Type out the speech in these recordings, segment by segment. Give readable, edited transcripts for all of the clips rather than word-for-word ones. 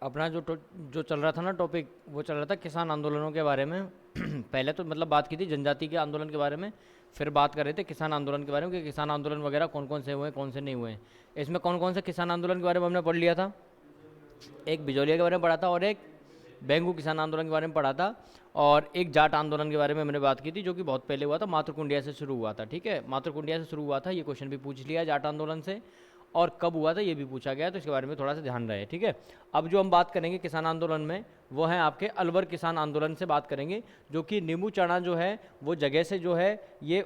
अपना जो चल रहा था ना टॉपिक, वो चल रहा था किसान आंदोलनों के बारे में। पहले तो मतलब बात की थी जनजाति के आंदोलन के बारे में, फिर बात कर रहे थे किसान आंदोलन के बारे में कि किसान आंदोलन वगैरह कौन कौन से हुए हैं, कौन से नहीं हुए हैं। इसमें कौन कौन से किसान आंदोलन के बारे में हमने पढ़ लिया था? एक बिजौलिया के बारे में पढ़ा था, और एक बेंगू किसान आंदोलन के बारे में पढ़ा था, और एक जाट आंदोलन के बारे में मैंने बात की थी जो कि बहुत पहले हुआ था, मातृकुंडिया से शुरू हुआ था। ठीक है, मातृकुंडिया से शुरू हुआ था, ये क्वेश्चन भी पूछ लिया जाट आंदोलन से, और कब हुआ था ये भी पूछा गया, तो इसके बारे में थोड़ा सा ध्यान रहे। ठीक है, अब जो हम बात करेंगे किसान आंदोलन में, वो है आपके अलवर किसान आंदोलन से बात करेंगे, जो कि नींबू चना जो है वो जगह से जो है ये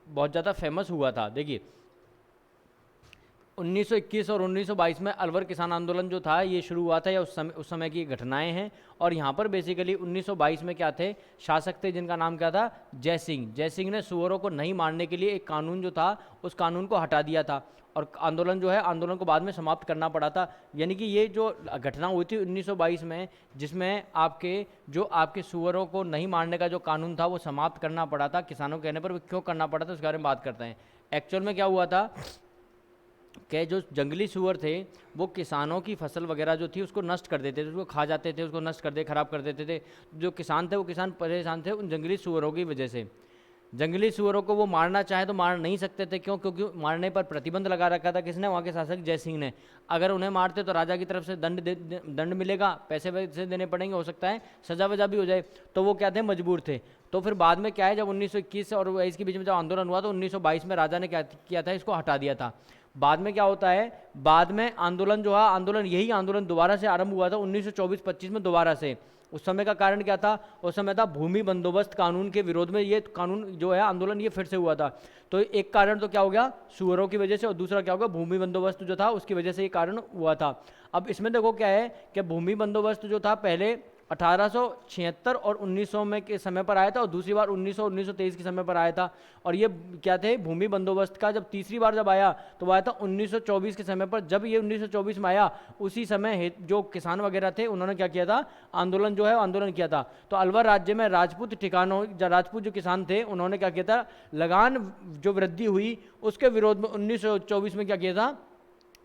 बहुत ज़्यादा फेमस हुआ था। देखिए 1921 और 1922 में अलवर किसान आंदोलन जो था ये शुरू हुआ था, या उस समय की घटनाएं हैं। और यहाँ पर बेसिकली 1922 में क्या थे, शासक थे जिनका नाम क्या था, जय सिंह। जय सिंह ने सुअरों को नहीं मारने के लिए एक कानून जो था उस कानून को हटा दिया था, और आंदोलन जो है आंदोलन को बाद में समाप्त करना पड़ा था। यानी कि ये जो घटना हुई थी 1922 में, जिसमें आपके सुअरों को नहीं मारने का जो कानून था वो समाप्त करना पड़ा था किसानों के कहने पर। वो क्यों करना पड़ा था उसके बारे में बात करते हैं। एक्चुअल में क्या हुआ था कि जो जंगली सूअर थे वो किसानों की फसल वगैरह जो थी उसको नष्ट कर देते थे, उसको खा जाते थे, उसको नष्ट कर दे खराब कर देते थे। जो किसान थे वो किसान परेशान थे उन जंगली सूअरों की वजह से। जंगली सूअरों को वो मारना चाहे तो मार नहीं सकते थे, क्यों? क्योंकि मारने पर प्रतिबंध लगा रखा था किसने, वहाँ के शासक जय सिंह ने। अगर उन्हें मारते तो राजा की तरफ से दंड मिलेगा, पैसे वैसे देने पड़ेंगे, हो सकता है सजा वजा भी हो जाए, तो वो क्या थे, मजबूर थे। तो फिर बाद में क्या है, जब 1921 और 22 के बीच में जब आंदोलन हुआ तो 1922 में राजा ने क्या किया था, इसको हटा दिया था। बाद में क्या होता है, बाद में आंदोलन जो है यही आंदोलन दोबारा से आरंभ हुआ था 1924-25 में दोबारा से। उस समय का कारण क्या था, उस समय था भूमि बंदोबस्त कानून के विरोध में ये कानून जो है आंदोलन ये फिर से हुआ था। तो एक कारण तो क्या हो गया, सुअरों की वजह से, और दूसरा क्या होगा, भूमि बंदोबस्त जो था उसकी वजह से ये कारण हुआ था। अब इसमें देखो क्या है कि भूमि बंदोबस्त जो था पहले 1876 और 1900 में के समय पर आया था, और दूसरी बार 1923 के समय पर आया था। और ये क्या थे, भूमि बंदोबस्त का जब तीसरी बार जब आया तो वो आया था 1924 के समय पर। जब ये 1924 में आया उसी समय जो किसान वगैरह थे उन्होंने क्या किया था, आंदोलन जो है आंदोलन किया था। तो अलवर राज्य में राजपूत राजपूत जो किसान थे उन्होंने क्या किया था, लगान जो वृद्धि हुई उसके विरोध में 1924 में क्या किया था,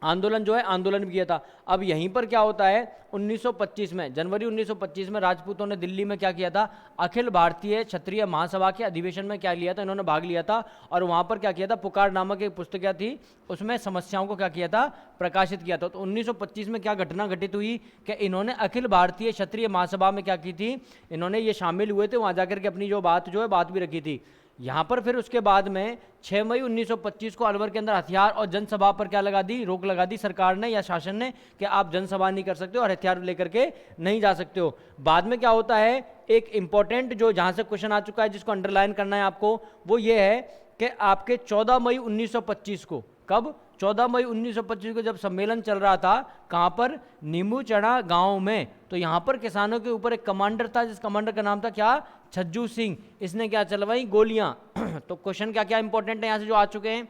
आंदोलन जो है आंदोलन भी किया था। अब यहीं पर क्या होता है, 1925 में, जनवरी 1925 में राजपूतों ने दिल्ली में क्या किया था, अखिल भारतीय क्षत्रिय महासभा के अधिवेशन में क्या लिया था, इन्होंने भाग लिया था। और वहाँ पर क्या किया था, पुकार नामक एक पुस्तक क्या थी, उसमें समस्याओं को क्या किया था, प्रकाशित किया था। तो 1925 में क्या घटना घटित हुई कि इन्होंने अखिल भारतीय क्षत्रिय महासभा में क्या की थी, इन्होंने ये शामिल हुए थे, वहाँ जाकर के अपनी जो बात जो है बात भी रखी थी। यहाँ पर फिर उसके बाद में 6 मई 1925 को अलवर के अंदर हथियार और जनसभा पर क्या लगा दी, रोक लगा दी सरकार ने या शासन ने, कि आप जनसभा नहीं कर सकते हो और हथियार लेकर के नहीं जा सकते हो। बाद में क्या होता है, एक इंपॉर्टेंट जो जहाँ से क्वेश्चन आ चुका है जिसको अंडरलाइन करना है आपको, वो ये है कि आपके 14 मई 1925 को, कब, 14 मई 1925 को जब सम्मेलन चल रहा था, कहाँ पर, नींबू चढ़ा गांव में, तो यहाँ पर किसानों के ऊपर एक कमांडर था, जिस कमांडर का नाम था क्या, छज्जू सिंह। इसने क्या चलवाई, गोलियां। तो क्वेश्चन क्या क्या इंपॉर्टेंट है यहाँ से जो आ चुके हैं,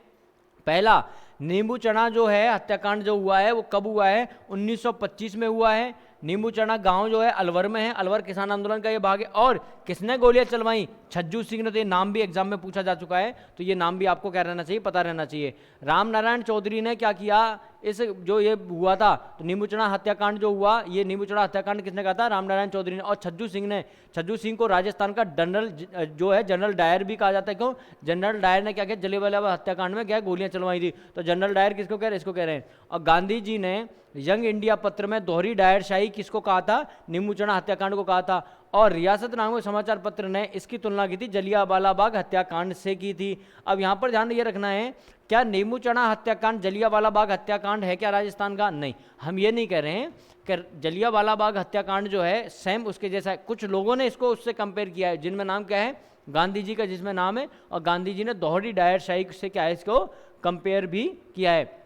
पहला, नींबू चढ़ा जो है हत्याकांड जो हुआ है वो कब हुआ है, 1925 में हुआ है। नींबू चढ़ा गांव जो है अलवर में है, अलवर किसान आंदोलन का ये भाग है। और किसने गोलियां चलवाई, छज्जू सिंह ने। तो ये नाम भी एग्जाम में पूछा जा चुका है, तो ये नाम भी आपको क्या रहना चाहिए, पता रहना चाहिए। राम नारायण चौधरी ने क्या किया, इस जो ये हुआ था, तो नींबू चढ़ा हत्याकांड जो हुआ, ये नींबू चढ़ा हत्याकांड किसने कहा था, राम नारायण चौधरी ने। और छज्जू सिंह ने, छज्जू सिंह को राजस्थान का जनरल जो है जनरल डायर भी कहा जाता है। क्यों, जनरल डायर ने क्या किया, जलियांवाला बाग हत्याकांड में क्या गोलियां चलवाई थी, तो जनरल डायर किसको कह रहे हैं, इसको कह रहे हैं। और गांधी जी ने यंग इंडिया पत्र में दोहरी डायरशाही किसको कहा था, नींबू चढ़ा हत्याकांड को कहा था। और रियासत नामक समाचार पत्र ने इसकी तुलना की थी जलियांवाला बाग हत्याकांड से की थी। अब यहाँ पर ध्यान ये रखना है, क्या नींबू चढ़ा हत्याकांड जलियांवाला बाग हत्याकांड है क्या राजस्थान का, नहीं, हम ये नहीं कह रहे हैं कि जलियांवाला बाग हत्याकांड जो है सेम उसके जैसा है। कुछ लोगों ने इसको उससे कंपेयर किया है, जिनमें नाम क्या है, गांधी जी का जिसमें नाम है, और गांधी जी ने दोहरी डायरशाही से क्या है, इसको कंपेयर भी किया है।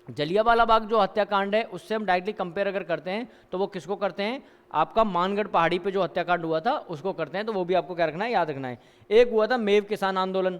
जलियांवाला बाग जो हत्याकांड है उससे हम डायरेक्टली कंपेयर अगर करते हैं तो वो किसको करते हैं, आपका मानगढ़ पहाड़ी पे जो हत्याकांड हुआ था उसको करते हैं। तो वो भी आपको क्या रखना है, याद रखना है। एक हुआ था मेव किसान आंदोलन।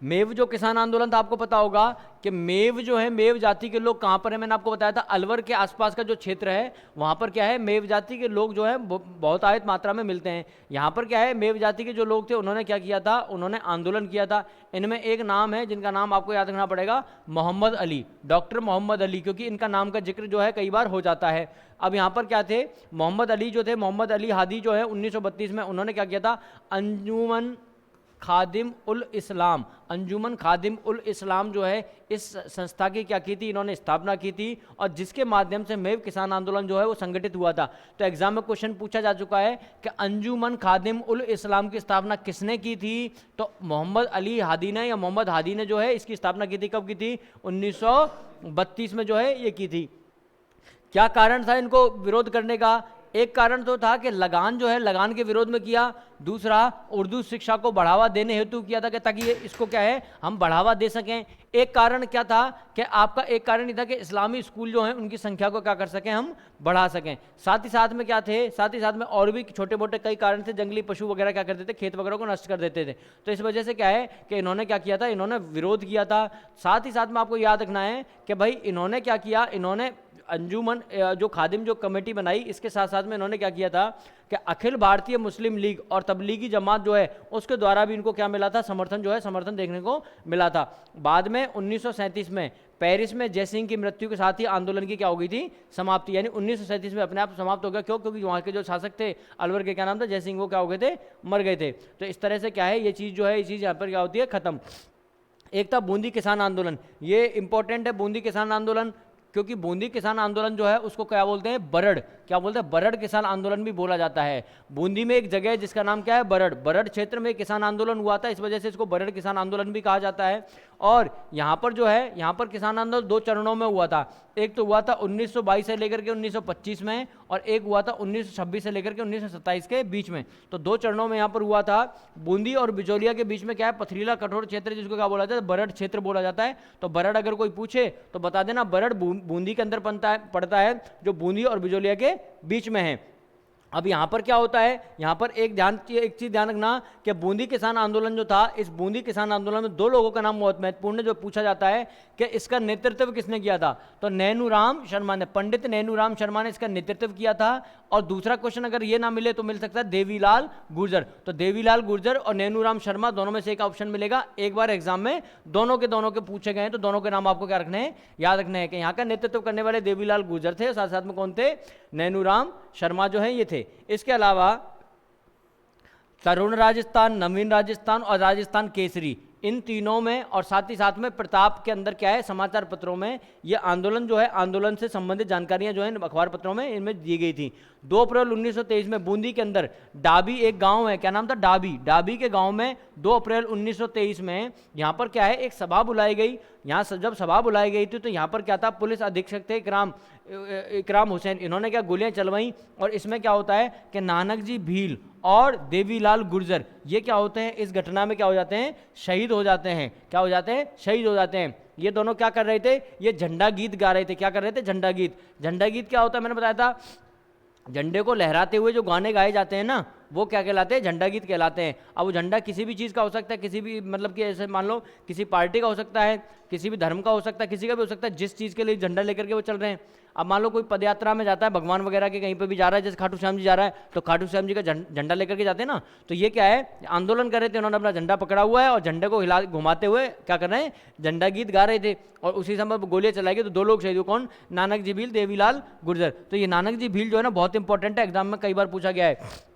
मेव जो किसान आंदोलन था, आपको पता होगा कि मेव जो है, मेव जाति के लोग कहाँ पर है, मैंने आपको बताया था अलवर के आसपास का जो क्षेत्र है वहाँ पर क्या है, मेव जाति के लोग जो है बहुत आयत मात्रा में मिलते हैं। यहाँ पर क्या है, मेव जाति के जो लोग थे उन्होंने क्या किया था, उन्होंने आंदोलन किया था। इनमें एक नाम है जिनका नाम आपको याद रखना पड़ेगा, मोहम्मद अली, डॉक्टर मोहम्मद अली, क्योंकि इनका नाम का जिक्र जो है कई बार हो जाता है। अब यहाँ पर क्या थे, मोहम्मद अली जो थे, मोहम्मद अली हादी जो है 1932 में उन्होंने क्या किया था, अंजुमन खादिम उल इस्लाम, अंजुमन खादिम उल इस्लाम जो है इस संस्था की क्या की थी, इन्होंने स्थापना की थी, और जिसके माध्यम से मेव किसान आंदोलन जो है वो संगठित हुआ था। तो एग्जाम में क्वेश्चन पूछा जा चुका है कि अंजुमन खादिम उल इस्लाम की स्थापना किसने की थी, तो मोहम्मद अली हादी ने या मोहम्मद हादी ने जो है इसकी स्थापना की थी। कब की थी, 1932 में जो है ये की थी। क्या कारण था इनको विरोध करने का, एक कारण तो था कि लगान जो है, लगान के विरोध में किया। दूसरा, उर्दू शिक्षा को बढ़ावा देने हेतु किया था कि ताकि ये इसको क्या है हम बढ़ावा दे सकें। एक कारण क्या था कि आपका, एक कारण ये था कि इस्लामी स्कूल जो हैं उनकी संख्या को क्या कर सकें, हम बढ़ा सकें। साथ ही साथ में क्या थे, साथ ही साथ में और भी छोटे मोटे कई कारण थे। जंगली पशु वगैरह क्या करते थे, खेत वगैरह को नष्ट कर देते थे। तो इस वजह से क्या है कि इन्होंने क्या किया था, इन्होंने विरोध किया था। साथ ही साथ में आपको याद रखना है कि भाई इन्होंने क्या किया, इन्होंने अंजुमन जो खादिम जो कमेटी बनाई, इसके साथ साथ में इन्होंने क्या किया था कि अखिल भारतीय मुस्लिम लीग और तबलीगी जमात जो है उसके द्वारा भी इनको क्या मिला था, समर्थन जो है, समर्थन देखने को मिला था। बाद में 1937 में पेरिस में जयसिंह की मृत्यु के साथ ही आंदोलन की क्या हो गई थी, समाप्ति, यानी 1937 में अपने आप समाप्त हो गया। क्यों, क्योंकि वहाँ के जो शासक थे अलवर के, क्या नाम था, जयसिंह, वो क्या हो गए थे, मर गए थे। तो इस तरह से क्या है, ये चीज़ जो है, ये चीज़ यहाँ पर क्या होती है, खत्म। एक था बूंदी किसान आंदोलन, ये इंपॉर्टेंट है बूंदी किसान आंदोलन, क्योंकि बूंदी किसान आंदोलन जो है उसको क्या बोलते हैं, बरड़, क्या बोलते हैं, बरड़ किसान आंदोलन भी बोला जाता है। बूंदी में एक जगह है जिसका नाम क्या है, बरड़, बरड़ क्षेत्र में किसान आंदोलन हुआ था, इस वजह से इसको बरड़ किसान आंदोलन भी कहा जाता है। और यहाँ पर जो है, यहाँ पर किसान आंदोलन 2 चरणों में हुआ था। एक तो हुआ था 1922 से लेकर के 1925 में, और एक हुआ था 1926 से लेकर के 1927 के बीच में। तो 2 चरणों में यहाँ पर हुआ था। बूंदी और बिजोलिया के बीच में क्या है, पथरीला कठोर क्षेत्र, जिसको क्या बोला जाता है, बरड़ क्षेत्र बोला जाता है। तो बरड़ अगर कोई पूछे तो बता देना, बरड़ बूंदी के अंदर पड़ता है, जो बूंदी और बिजोलिया के बीच में है। अब यहाँ पर क्या होता है, यहाँ पर एक चीज़ ध्यान रखना कि बूंदी किसान आंदोलन जो था, इस बूंदी किसान आंदोलन में 2 लोगों का नाम बहुत महत्वपूर्ण है, जो पूछा जाता है कि इसका नेतृत्व किसने किया था। तो नैनूराम शर्मा ने, पंडित नैनूराम शर्मा ने इसका नेतृत्व किया था। और दूसरा क्वेश्चन अगर ये ना मिले तो मिल सकता है देवीलाल गुर्जर। तो देवीलाल गुर्जर और नैनूराम शर्मा दोनों में से एक ऑप्शन मिलेगा। एक बार एग्जाम में दोनों के पूछे गए हैं, तो दोनों के नाम आपको क्या रखने हैं, याद रखने हैं कि यहाँ का नेतृत्व करने वाले देवीलाल गुर्जर थे, साथ साथ में कौन थे, नैनूराम शर्मा जो है ये थे। इसके अलावा तरुण राजस्थान, नवीन राजस्थान और राजस्थान केसरी, इन तीनों में, और साथ ही साथ में प्रताप के अंदर क्या है, समाचार पत्रों में ये आंदोलन जो है, आंदोलन से संबंधित जानकारियां जो है अखबार पत्रों में इनमें दी गई थी। 2 अप्रैल 1923 में बूंदी के अंदर डाबी एक गांव है, क्या नाम था, डाबी, डाबी के गांव में 2 अप्रैल 1923 में यहाँ पर क्या है, एक सभा बुलाई गई। यहाँ जब सभा बुलाई गई थी तो यहाँ पर क्या था, पुलिस अधीक्षक थे इकराम हुसैन, इन्होंने क्या गोलियां चलवाई। और इसमें क्या होता है कि नानक जी भील और देवीलाल गुर्जर, ये क्या होते हैं, इस घटना में क्या हो जाते हैं, शहीद हो जाते हैं। क्या हो जाते हैं, शहीद हो जाते हैं। ये दोनों क्या कर रहे थे, ये झंडा गीत गा रहे थे। क्या कर रहे थे, झंडा गीत। झंडा गीत क्या होता है, मैंने बताया था, झंडे को लहराते हुए जो गाने गाए जाते हैं ना, वो क्या कहलाते हैं, झंडा गीत कहलाते हैं। अब वो झंडा किसी भी चीज़ का हो सकता है, किसी भी मतलब कि ऐसे मान लो किसी पार्टी का हो सकता है, किसी भी धर्म का हो सकता है, किसी का भी हो सकता है, जिस चीज़ के लिए झंडा लेकर के वो चल रहे हैं। अब मान लो कोई पदयात्रा में जाता है, भगवान वगैरह के कहीं पे भी जा रहा है, जैसे खाटू श्याम जी जा रहा है, तो खाटू श्याम जी का झंडा लेकर के जाते हैं ना, तो ये क्या है, आंदोलन कर रहे थे, उन्होंने अपना झंडा पकड़ा हुआ है और झंडे को हिला घुमाते हुए क्या कर रहे हैं, झंडा गीत गा रहे थे। और उसी समय गोलियां चलाई गई तो 2 लोग शहीद हुए, कौन, नानक जी भील, देवीलाल गुर्जर। तो ये नानक जी भील जो है ना बहुत इंपॉर्टेंट है, एग्जाम में कई बार पूछा गया है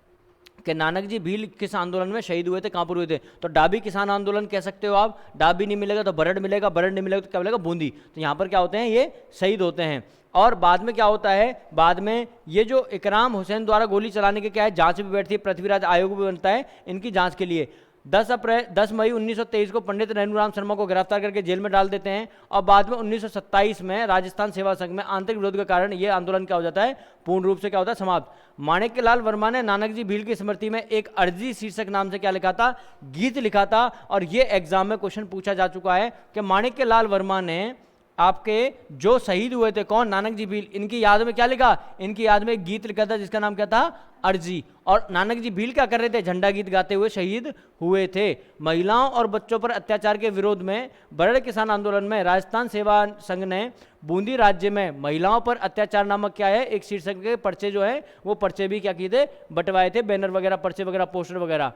कि नानक जी भील किस आंदोलन में शहीद हुए थे, कहाँ पर हुए थे। तो डाबी किसान आंदोलन कह सकते हो आप, डाबी नहीं मिलेगा तो बरड़ मिलेगा, बरड़ नहीं मिलेगा तो क्या मिलेगा, बूंदी। तो यहाँ पर क्या होते हैं, ये शहीद होते हैं। और बाद में क्या होता है, बाद में ये जो इकराम हुसैन द्वारा गोली चलाने के क्या है, जांच भी बैठती है, पृथ्वीराज आयोग भी बनता है इनकी जांच के लिए। 10 मई 1923 को पंडित नैनूराम शर्मा को गिरफ्तार करके जेल में डाल देते हैं। और बाद में 1927 में राजस्थान सेवा संघ में आंतरिक विरोध के कारण ये आंदोलन क्या हो जाता है, पूर्ण रूप से क्या होता है, समाप्त। माणिक्यलाल वर्मा ने नानक जी भील की स्मृति में एक अर्जी शीर्षक नाम से क्या लिखा था, गीत लिखा था। और ये एग्जाम में क्वेश्चन पूछा जा चुका है कि माणिक्यलाल वर्मा ने आपके जो शहीद हुए थे, कौन, नानक जी भील, इनकी याद में क्या लिखा, इनकी याद में एक गीत लिखा था जिसका नाम क्या था, अर्जी। और नानक जी भील क्या कर रहे थे, झंडा गीत गाते हुए शहीद हुए थे। महिलाओं और बच्चों पर अत्याचार के विरोध में बरड़ किसान आंदोलन में राजस्थान सेवा संघ ने बूंदी राज्य में महिलाओं पर अत्याचार नामक क्या है एक शीर्षक के पर्चे जो है वो पर्चे भी क्या किए थे, बंटवाए थे, बैनर वगैरह, पर्चे वगैरह, पोस्टर वगैरह।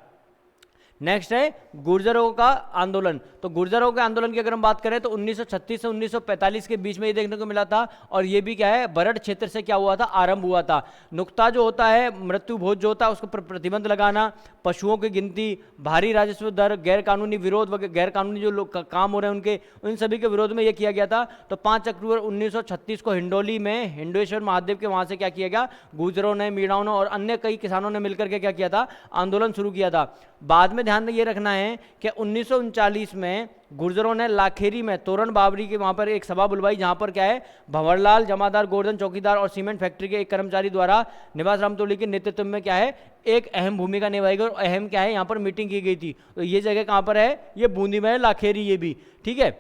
नेक्स्ट है गुर्जरों का आंदोलन। तो गुर्जरों के आंदोलन की अगर हम बात करें तो 1936 से 1945 के बीच में ये देखने को मिला था, और ये भी क्या है बरड़ क्षेत्र से क्या हुआ था, आरंभ हुआ था। नुक्ता जो होता है, मृत्यु भोज जो होता है उसको प्रतिबंध लगाना, पशुओं की गिनती, भारी राजस्व दर, गैर कानूनी विरोध वगैरह, गैर कानूनी जो लोग काम हो रहे हैं उनके, उन सभी के विरोध में ये किया गया था। तो 5 अक्टूबर 1936 को हिंडोली में हिंडोश्वर महादेव के वहां से क्या किया गया, गुर्जरों ने, मीणाओं ने और अन्य कई किसानों ने मिलकर के क्या किया था, आंदोलन शुरू किया था। बाद में ध्यान ये रखना है कि 1939 में गुर्जरों ने लाखेरी में तोरण बावरी के वहां पर एक सभा बुलवाई, जहां पर क्या है भंवरलाल जमादार, गोवर्धन चौकीदार और सीमेंट फैक्ट्री के एक कर्मचारी द्वारा निवास राम तोली के नेतृत्व में क्या है एक अहम भूमिका निभाई गई और अहम क्या है यहाँ पर मीटिंग की गई थी। तो ये जगह कहां पर है, ये बूंदी में है, लाखेरी, ये भी ठीक है।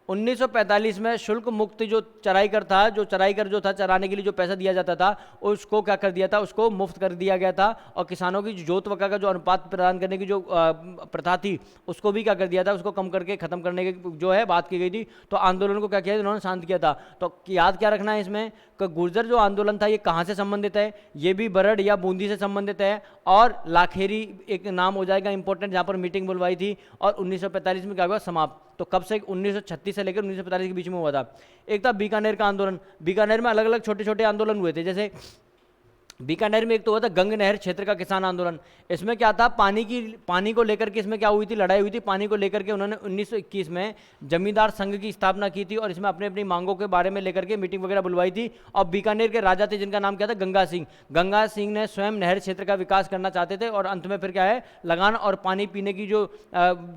1945 में शुल्क मुक्त जो चराईकर था, जो चराईकर जो था, चराने के लिए जो पैसा दिया जाता था उसको क्या कर दिया था, उसको मुफ्त कर दिया गया था। और किसानों की जोत वका का जो अनुपात प्रदान करने की जो प्रथा थी उसको भी क्या कर दिया था, उसको कम करके खत्म करने की जो है बात की गई थी। तो आंदोलन को क्या किया, इन्होंने शांत किया था। तो याद क्या रखना है इसमें कि गुर्जर जो आंदोलन था ये कहाँ से संबंधित है, ये भी बरड़ या बूंदी से संबंधित है। और लाखेरी एक नाम हो जाएगा इंपॉर्टेंट, जहाँ पर मीटिंग बुलवाई थी। और 1945 में क्या हुआ, समाप्त। तो कब से, 1936 से लेकर 1945 के बीच में हुआ था। एक था बीकानेर का आंदोलन। बीकानेर में अलग अलग छोटे छोटे आंदोलन हुए थे, जैसे बीकानेर में एक तो हुआ था गंग नहर क्षेत्र का किसान आंदोलन। इसमें क्या था, पानी को लेकर के इसमें क्या हुई थी, लड़ाई हुई थी। पानी को लेकर के उन्होंने 1921 में जमींदार संघ की स्थापना की थी और इसमें अपनी अपनी मांगों के बारे में लेकर के मीटिंग वगैरह बुलवाई थी। और बीकानेर के राजा थे जिनका नाम क्या था, गंगा सिंह। गंगा सिंह ने स्वयं नहर क्षेत्र का विकास करना चाहते थे और अंत में फिर क्या है, लगान और पानी पीने की जो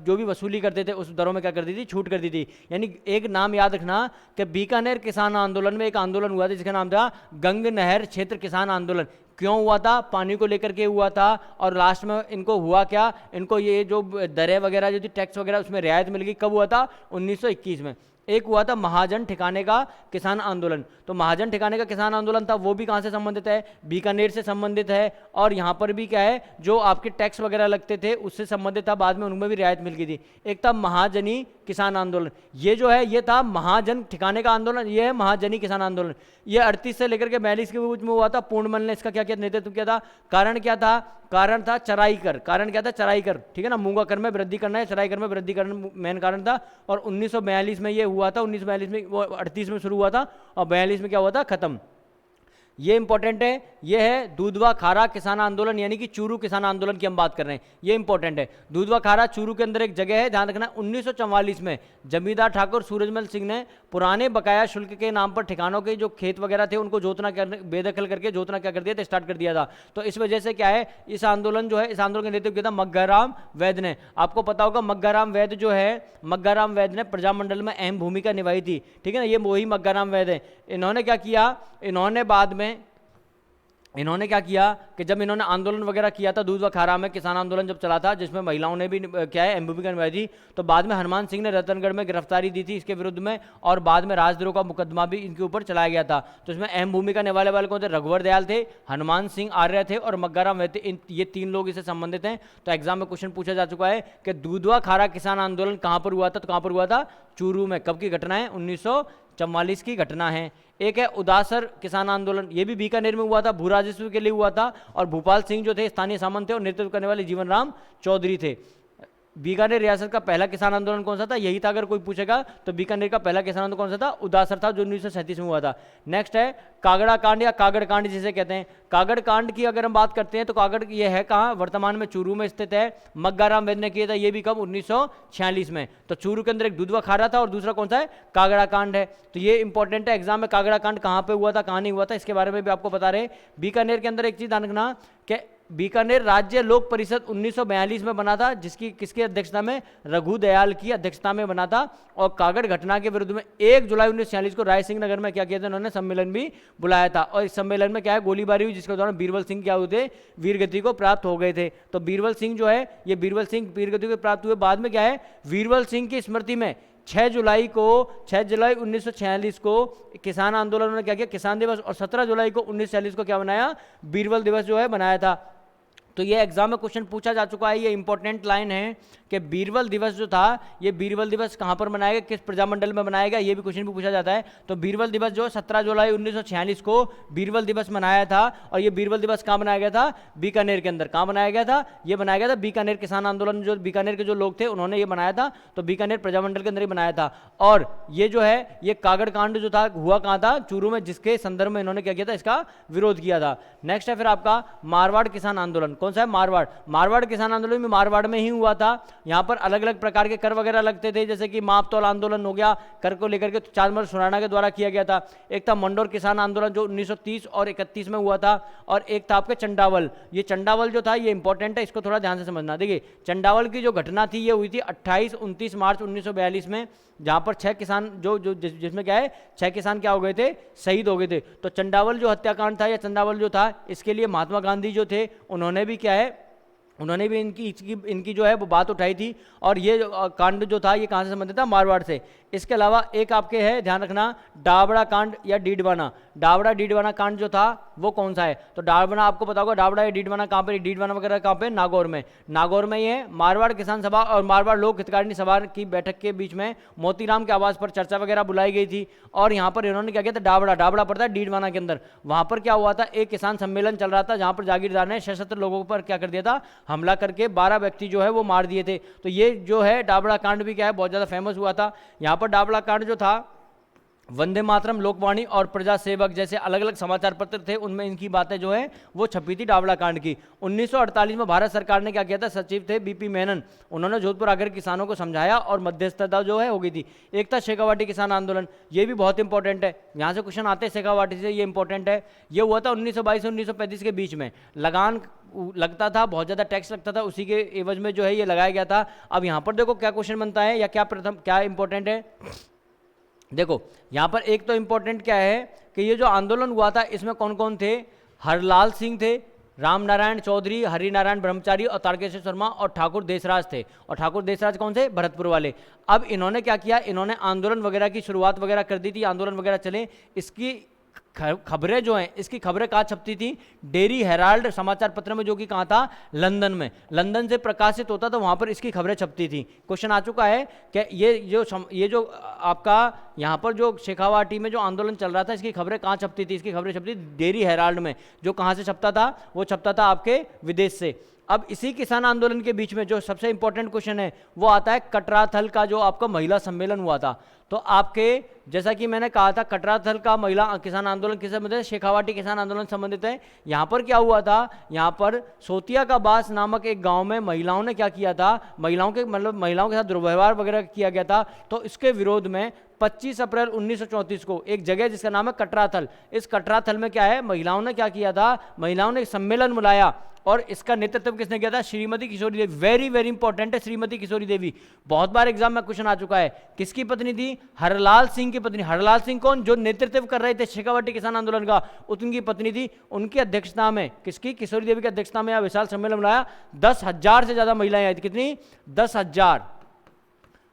भी वसूली करते थे उस दरों में क्या कर दी थी, छूट कर दी थी। यानी एक नाम याद रखना कि बीकानेर किसान आंदोलन में एक आंदोलन हुआ था जिसका नाम था गंग नहर क्षेत्र किसान आंदोलन। क्यों हुआ था, पानी को लेकर के हुआ था। और लास्ट में इनको हुआ क्या, इनको ये जो दरें वगैरह जो थी, टैक्स वगैरह, उसमें रियायत मिल गई। कब हुआ था, 1921 में। एक हुआ था महाजन ठिकाने का किसान आंदोलन। तो महाजन ठिकाने का किसान आंदोलन था, वो भी कहाँ से संबंधित है, बीकानेर से संबंधित है। और यहाँ पर भी क्या है, जो आपके टैक्स वगैरह लगते थे उससे संबंधित था, बाद में उनमें भी रियायत मिल गई थी। एक था महाजनी किसान आंदोलन, ये जो है ये था महाजन ठिकाने का आंदोलन, ये है महाजनी किसान आंदोलन। ये 38 से लेकर के 42 के बीच में हुआ था। पूर्णमल ने इसका क्या किया, नेतृत्व किया था। कारण क्या था, कारण था चराई कर। कारण क्या था, चराई कर, ठीक है ना, मूंगा कर में वृद्धि करना है, चराई कर में वृद्धि करना मेन कारण था। और 1942 में ये हुआ था, 1942 में, वो 38 में शुरू हुआ था और 42 में क्या हुआ था, खत्म। ये इंपॉर्टेंट है, ये है दूधवा खारा किसान आंदोलन, यानी कि चूरू किसान आंदोलन की हम बात कर रहे हैं, ये इंपॉर्टेंट है। दूधवा खारा चूरू के अंदर एक जगह है, ध्यान रखना। 1944 में जमींदार ठाकुर सूरजमल सिंह ने पुराने बकाया शुल्क के नाम पर ठिकानों के जो खेत वगैरह थे उनको जोतना बेदखल करके जोतना क्या कर दिया था, स्टार्ट कर दिया था। तो इस वजह से क्या है, इस आंदोलन जो है, इस आंदोलन का नेतृत्व किया था मग्गाराम वैद्य ने। आपको पता होगा मग्गाराम वैद्य जो है, मग्गाराम वैद्य ने प्रजामंडल में अहम भूमिका निभाई थी, ठीक है ना, ये वही मग्गाराम वैद्य है। इन्होंने क्या किया, इन्होंने बाद में इन्होंने क्या किया कि जब इन्होंने आंदोलन वगैरह किया था, दूधवा खारा में किसान आंदोलन जब चला था, जिसमें महिलाओं ने भी क्या है अहम भूमिका निभाई थी, तो बाद में हनुमान सिंह ने रतनगढ़ में गिरफ्तारी दी थी इसके विरुद्ध में, और बाद में राजद्रोह का मुकदमा भी इनके ऊपर चलाया गया था। तो इसमें अहम भूमिका निभाने वाले कौन थे, रघुवर दयाल थे, हनुमान सिंह आर्य थे और मग्गाराम वैद्य थे। ये 3 लोग इससे संबंधित हैं। तो एग्जाम में क्वेश्चन पूछा जा चुका है कि दूधवा खारा किसान आंदोलन कहाँ पर हुआ था, तो कहाँ पर हुआ था, चूरू में। कब की घटना है, 1944 की घटना है। एक है उदासर किसान आंदोलन, ये भी बीकानेर में हुआ था, भू राजस्व के लिए हुआ था। और भूपाल सिंह जो थे स्थानीय सामंत थे और नेतृत्व करने वाले जीवन राम चौधरी थे। बीकानेर रियासत का पहला किसान आंदोलन कौन सा था, यही था। अगर कोई पूछेगा तो बीकानेर का पहला किसान आंदोलन कौन सा था, उदासर था, जो 1937 में हुआ था। नेक्स्ट है कागड़ा कांड या कागड़ कांड जिसे कहते हैं। कागड़ कांड की अगर हम बात करते हैं तो कागड़ ये है कहाँ, वर्तमान में चूरू में स्थित है। मग्गाराम वैद्य ने किया था, ये भी कब, 1946 में। तो चूरू के अंदर एक दूधवा खारा था और दूसरा कौन सा है, कागड़ा कांड है। तो ये इंपॉर्टेंट है एग्जाम में, कागड़ा कांड कहाँ पे हुआ था, कहाँ नहीं हुआ था, इसके बारे में भी आपको बता रहे। बीकानेर के अंदर एक चीज ध्यान रखना कि बीकानेर राज्य लोक परिषद 1942 में बना था, जिसकी किसकी अध्यक्षता में, रघु दयाल की अध्यक्षता में बना था। और कागड़ घटना के विरुद्ध में 1 जुलाई 1946 को राय सिंह नगर में क्या किया था, उन्होंने सम्मेलन भी बुलाया था। और इस सम्मेलन में क्या है, गोलीबारी हुई, जिसके दौरान बीरबल सिंह क्या हुए थे, वीरगति को प्राप्त हो गए थे। तो बीरबल सिंह जो है, ये बीरबल सिंह वीरगति को प्राप्त हुए। बाद में क्या है, वीरबल सिंह की स्मृति में 6 जुलाई 1946 को किसान आंदोलन उन्होंने क्या किया, किसान दिवस, और 17 जुलाई को 1946 को क्या बनाया, बीरबल दिवस जो है बनाया था। तो ये एग्जाम में क्वेश्चन पूछा जा चुका है, ये इंपॉर्टेंट लाइन है कि बीरबल दिवस जो था, ये बीरबल दिवस कहाँ पर मनाया गया, किस प्रजामंडल में मनाया गया, ये भी क्वेश्चन भी पूछा जाता है। तो बीरबल दिवस जो 17 जुलाई 1946 को बीरबल दिवस मनाया था, और ये बीरबल दिवस कहाँ बनाया गया था, बीकानेर के अंदर। कहाँ बनाया गया था, ये बनाया गया था बीकानेर किसान आंदोलन, जो बीकानेर के जो लोग थे उन्होंने ये बनाया था, तो बीकानेर प्रजामंडल के अंदर ही बनाया था। और ये जो है ये कागड़ कांड जो था हुआ कहाँ था, चूरू में, जिसके संदर्भ में इन्होंने क्या किया था, इसका विरोध किया था। नेक्स्ट है फिर आपका मारवाड़ किसान आंदोलन। कौन सा है, मारवाड़। मारवाड़ किसान आंदोलन में मारवाड़ में ही हुआ था। यहाँ पर अलग अलग प्रकार के कर वगैरह लगते थे, जैसे कि माप तौल आंदोलन हो गया, कर को लेकर के चांदमल सुराणा के द्वारा किया गया था। एक था मंडोर किसान आंदोलन जो 1930 और 31 में हुआ था, और एक था आपके चंडावल। ये चंडावल जो था ये इंपॉर्टेंट है, इसको थोड़ा ध्यान से समझना। देखिए चंडावल की जो घटना थी ये हुई थी 28-29 मार्च 1942 में, जहां पर 6 किसान जिसमें क्या है 6 किसान क्या हो गए थे, शहीद हो गए थे। तो चंडावल जो हत्याकांड था या चंडावल जो था, इसके लिए महात्मा गांधी जो थे उन्होंने भी क्या है, उन्होंने भी इनकी जो है वो बात उठाई थी। और ये कांड जो था ये कहाँ से संबंधित था, मारवाड़ से। इसके अलावा एक आपके है, ध्यान रखना, डाबड़ा कांड या डीडवाना। डाबड़ा डीडवाना कांड जो था वो कौन सा है, तो डाबड़ा आपको पता होगा, डाबड़ा या डीडवाना कहाँ पे, डीडवाना वगैरह कहाँ पे, नागौर में। नागौर में ये मारवाड़ किसान सभा और मारवाड़ लोक हितकारिणी सभा की बैठक के बीच में मोतीराम के आवास पर चर्चा वगैरह बुलाई गई थी, और यहाँ पर इन्होंने क्या किया था, डाबड़ा पड़ता है डीडवाना के अंदर। वहाँ पर क्या हुआ था, एक किसान सम्मेलन चल रहा था, जहाँ पर जागीरदार ने सशस्त्र लोगों पर क्या कर दिया था, हमला करके 12 व्यक्ति जो है वो मार दिए थे। तो ये जो है डाबड़ा कांड भी क्या है, बहुत ज़्यादा फेमस हुआ था। यहाँ पर डाबड़ा कांड जो था, वंदे मातरम, लोकवाणी और प्रजा सेवक जैसे अलग अलग समाचार पत्र थे, उनमें इनकी बातें जो है वो छपी थी डाबड़ा कांड की। 1948 में भारत सरकार ने क्या किया था, सचिव थे बीपी मेनन, उन्होंने जोधपुर आकर किसानों को समझाया और मध्यस्थता जो है हो गई थी। एक था शेखावाटी किसान आंदोलन, ये भी बहुत इंपॉर्टेंट है, यहाँ से क्वेश्चन आते हैं शेखावाटी से, ये इंपॉर्टेंट है। ये हुआ था 1922 से 1935 के बीच में। लगान लगता था, बहुत ज़्यादा टैक्स लगता था, उसी के एवज में जो है ये लगाया गया था। अब यहाँ पर देखो क्या क्वेश्चन बनता है, या क्या इंपॉर्टेंट है। देखो यहाँ पर एक तो इंपॉर्टेंट क्या है कि ये जो आंदोलन हुआ था इसमें कौन कौन थे, हरलाल सिंह थे, राम नारायण चौधरी, हरिनारायण ब्रह्मचारी और तारकेश्वर शर्मा और ठाकुर देशराज थे। और ठाकुर देशराज कौन थे, भरतपुर वाले। अब इन्होंने क्या किया, इन्होंने आंदोलन वगैरह की शुरुआत वगैरह कर दी थी, आंदोलन वगैरह चले। इसकी खबरें जो हैं, इसकी खबरें कहाँ छपती थी, डेली हेराल्ड समाचार पत्र में, जो कि कहाँ था, लंदन में। लंदन से प्रकाशित होता था, वहाँ पर इसकी खबरें छपती थी। क्वेश्चन आ चुका है कि ये जो आपका यहाँ पर जो शेखावाटी में जो आंदोलन चल रहा था, इसकी खबरें कहाँ छपती थी, इसकी खबरें छपती थी डेली हेराल्ड में, जो कहाँ से छपता था, वो छपता था आपके विदेश से। अब इसी किसान आंदोलन के बीच में जो सबसे इंपॉर्टेंट क्वेश्चन है वो आता है कटराथल का जो आपका महिला सम्मेलन हुआ था। तो आपके जैसा कि मैंने कहा था, कटराथल का महिला किसान आंदोलन किससे संबंधित है, शेखावाटी किसान आंदोलन संबंधित है। यहाँ पर क्या हुआ था, यहाँ पर सोतिया का बास नामक एक गांव में महिलाओं ने क्या किया था, महिलाओं के साथ दुर्व्यवहार वगैरह किया गया था। तो इसके विरोध में 25 अप्रैल 1934 को एक जगह जिसका नाम है कटराथल, इस कटराथल में क्या है, महिलाओं ने क्या किया था, महिलाओं ने एक सम्मेलन बुलाया, और इसका नेतृत्व किसने किया था, श्रीमती किशोरी देवी। वेरी वेरी इंपॉर्टेंट है, श्रीमती किशोरी देवी, बहुत बार एग्जाम में क्वेश्चन आ चुका है। किसकी पत्नी थी, हरलाल सिंह की पत्नी। हरलाल सिंह कौन, जो नेतृत्व कर रहे थे शेखावाटी किसान आंदोलन का, उनकी पत्नी थी। उनकी अध्यक्षता में, किसकी, किशोरी देवी की अध्यक्षता में यह विशाल सम्मेलन बुलाया। 10,000 से ज्यादा महिलाएं आई थी। कितनी,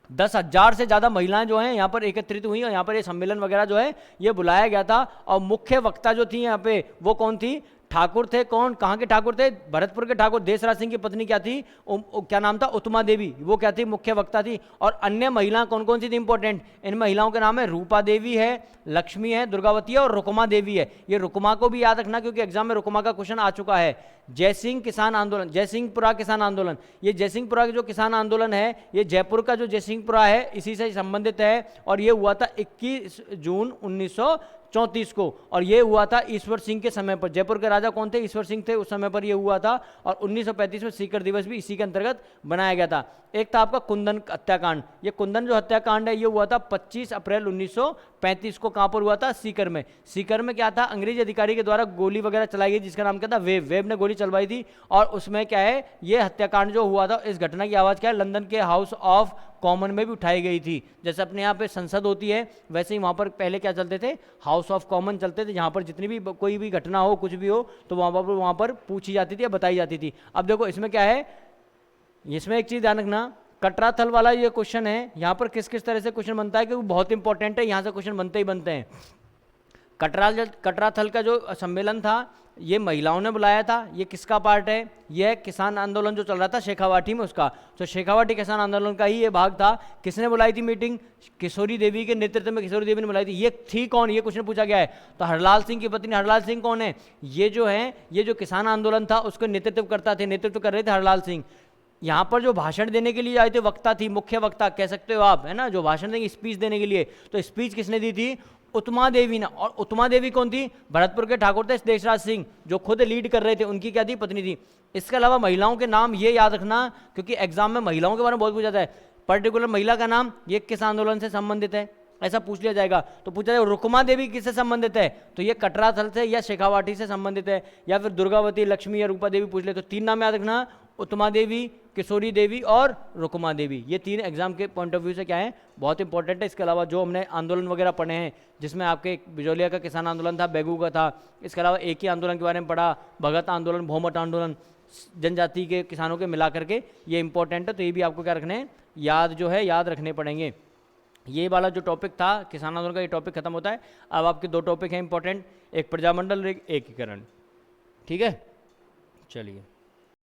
10,000 से ज्यादा महिलाएं जो हैं यहाँ पर एकत्रित हुई, और यहाँ पर ये सम्मेलन वगैरह जो है ये बुलाया गया था। और मुख्य वक्ता जो थी यहाँ पे वो कौन थी, ठाकुर थे। कौन, कहाँ के ठाकुर थे, भरतपुर के ठाकुर। देशराज सिंह की पत्नी क्या थी, क्या नाम था, उत्तमा देवी, वो क्या थी, मुख्य वक्ता थी। और अन्य महिलाएं कौन कौन सी थी इंपॉर्टेंट, इन महिलाओं के नाम है रूपा देवी है, लक्ष्मी है, दुर्गावती है और रुकमा देवी है। ये रुकमा को भी याद रखना क्योंकि एग्जाम में रुकमा का क्वेश्चन आ चुका है। जयसिंह किसान आंदोलन, जयसिंहपुरा किसान आंदोलन, ये जयसिंहपुरा जो किसान आंदोलन है, ये जयपुर का जो जयसिंहपुरा है इसी से संबंधित है। और ये हुआ था 21 जून 1934 को, और ये हुआ था ईश्वर सिंह के समय पर। जयपुर के राजा कौन थे, ईश्वर सिंह थे, उस समय पर ये हुआ था। और 1935 में सीकर दिवस भी इसी के अंतर्गत बनाया गया था। एक था आपका कुंदन हत्याकांड। ये कुंदन जो हत्याकांड है ये हुआ था 25 अप्रैल 1935 को। कहां पर हुआ था, सीकर में। सीकर में क्या था, अंग्रेजी अधिकारी के द्वारा गोली वगैरह चलाई गई, जिसका नाम क्या था, वेब ने गोली चलवाई थी। और उसमें क्या है, ये हत्याकांड जो हुआ था, इस घटना की आवाज क्या है, लंदन के हाउस ऑफ कॉमन में भी उठाई गई थी। जैसे अपने यहाँ पे संसद होती है, वैसे ही वहाँ पर पहले क्या चलते थे, हाउस ऑफ कॉमन चलते थे, जहाँ पर जितनी भी कोई भी घटना हो, कुछ भी हो, तो वहाँ पर पूछी जाती थी या बताई जाती थी। अब देखो इसमें क्या है, इसमें एक चीज़ ध्यान रखना कटराथल वाला ये क्वेश्चन है, यहाँ पर किस किस तरह से क्वेश्चन बनता है, क्योंकि बहुत इंपॉर्टेंट है, यहाँ से क्वेश्चन बनते ही बनते हैं। कटराथल का जो सम्मेलन था ये महिलाओं ने बुलाया था, ये किसका पार्ट है, यह किसान आंदोलन जो चल रहा था शेखावाटी में उसका, तो शेखावाटी किसान आंदोलन का ही ये भाग था। किसने बुलाई थी मीटिंग, किशोरी देवी के नेतृत्व में किशोरी देवी ने बुलाई थी। ये थी कौन, ये क्वेश्चन पूछा गया है। तो हरलाल सिंह की पत्नी, हरलाल सिंह कौन है, ये जो है ये जो किसान आंदोलन था उसको नेतृत्व कर रहे थे हरलाल सिंह। यहाँ पर जो भाषण देने के लिए आए थे वक्ता थी, मुख्य वक्ता कह सकते हो आप, है ना, जो भाषण देंगे स्पीच देने के लिए, तो स्पीच किसने दी थी, उत्मा देवी ने। और उत्मा देवी कौन थी, भरतपुर के ठाकुर थे देशराज सिंह जो खुद लीड कर रहे थे, उनकी क्या थी, पत्नी थी। इसके अलावा महिलाओं के नाम ये याद रखना, क्योंकि एग्जाम में महिलाओं के बारे में बहुत पूछा जाता है। पर्टिकुलर महिला का नाम ये किस आंदोलन से संबंधित है, ऐसा पूछ लिया जाएगा। तो पूछा जाएगा रुक्मा देवी किससे संबंधित है, तो ये कटराथल से या शेखावाटी से संबंधित है, या फिर दुर्गावती, लक्ष्मी या रूपा देवी पूछ ले। तो 3 नाम याद रखना, उत्मा देवी, किशोरी देवी और रुक्मा देवी। ये 3 एग्जाम के पॉइंट ऑफ व्यू से क्या है, बहुत इंपॉर्टेंट है। इसके अलावा जो हमने आंदोलन वगैरह पढ़े हैं, जिसमें आपके बिजौलिया का किसान आंदोलन था, बेगू का था, इसके अलावा एक ही आंदोलन के बारे में पढ़ा, भगत आंदोलन, भौमट आंदोलन, जनजाति के किसानों के मिला करके, ये इंपॉर्टेंट है। तो ये भी आपको क्या रखने हैं, याद जो है याद रखने पड़ेंगे। ये वाला जो टॉपिक था किसान आंदोलन का, ये टॉपिक खत्म होता है। अब आपके 2 टॉपिक हैं इंपॉर्टेंट, एक प्रजामंडल और एक एकीकरण। ठीक है, चलिए।